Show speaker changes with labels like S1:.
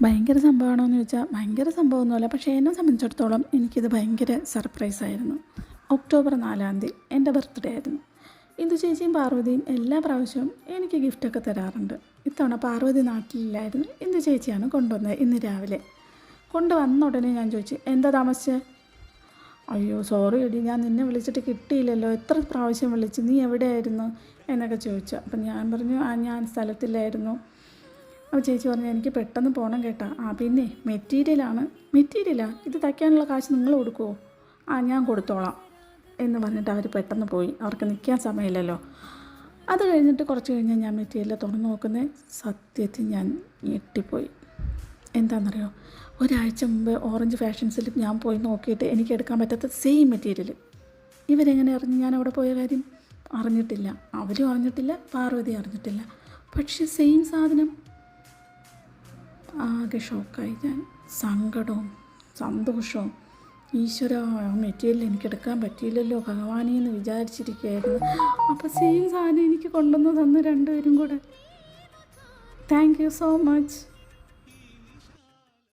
S1: ഭയങ്കര സംഭവമാണോ എന്ന് ചോദിച്ചാൽ ഭയങ്കര സംഭവമൊന്നുമല്ല. പക്ഷേ എന്നെ സംബന്ധിച്ചിടത്തോളം എനിക്കിത് ഭയങ്കര സർപ്രൈസായിരുന്നു. ഒക്ടോബർ 4-ാം തീയതി എൻ്റെ ബർത്ത്ഡേ ആയിരുന്നു. ഇന്ദു ചേച്ചിയും പാർവതിയും എല്ലാ പ്രാവശ്യവും എനിക്ക് ഗിഫ്റ്റൊക്കെ തരാറുണ്ട്. ഇത്തവണ പാർവതി നാട്ടിലില്ലായിരുന്നു. ഇന്ദു ചേച്ചിയാണ് കൊണ്ടുവന്നത് ഇന്ന് രാവിലെ. കൊണ്ടുവന്ന ഉടനെ ഞാൻ ചോദിച്ചു, എന്താ താമസിച്ചേ? അയ്യോ സോറി എടി, ഞാൻ നിന്നെ വിളിച്ചിട്ട് കിട്ടിയില്ലല്ലോ, എത്ര പ്രാവശ്യം വിളിച്ച്, നീ എവിടെയായിരുന്നു എന്നൊക്കെ ചോദിച്ചു. അപ്പം ഞാൻ പറഞ്ഞു, ഞാൻ സ്ഥലത്തില്ലായിരുന്നു. അപ്പോൾ ചേച്ചി പറഞ്ഞു, എനിക്ക് പെട്ടെന്ന് പോകണം കേട്ടാ. പിന്നെ മെറ്റീരിയലാ, ഇത് തയ്ക്കാനുള്ള കാശ് നിങ്ങൾ കൊടുക്കുമോ? ഞാൻ കൊടുത്തോളാം എന്ന് പറഞ്ഞിട്ട് അവർ പെട്ടെന്ന് പോയി. അവർക്ക് നിൽക്കാൻ സമയമില്ലല്ലോ. അത് കഴിഞ്ഞിട്ട് കുറച്ച് കഴിഞ്ഞ് ഞാൻ മെറ്റീരിയൽ തുറന്ന് നോക്കുന്നത്, സത്യത്തിൽ ഞാൻ ഞെട്ടിപ്പോയി. എന്താണെന്നറിയോ, ഒരാഴ്ച മുമ്പ് ഓറഞ്ച് ഫാഷൻസിൽ ഞാൻ പോയി നോക്കിയിട്ട് എനിക്ക് എടുക്കാൻ പറ്റാത്ത സെയിം മെറ്റീരിയൽ. ഇവരെങ്ങനെ അറിഞ്ഞു ഞാൻ അവിടെ പോയ കാര്യം? അറിഞ്ഞിട്ടില്ല, അവരും അറിഞ്ഞിട്ടില്ല, പാർവതി അറിഞ്ഞിട്ടില്ല. പക്ഷേ സെയിം സാധനം. ആകെ ഷോക്കായി ഞാൻ. സങ്കടവും സന്തോഷവും. ഈശ്വര, മെറ്റീരിയൽ എനിക്കെടുക്കാൻ പറ്റിയില്ലല്ലോ ഭഗവാനെ എന്ന് വിചാരിച്ചിരിക്കുകയായിരുന്നു. അപ്പോൾ സെയിം സാധനം എനിക്ക് കൊണ്ടുവന്ന് തന്നു രണ്ടുപേരും കൂടെ. Thank you so much.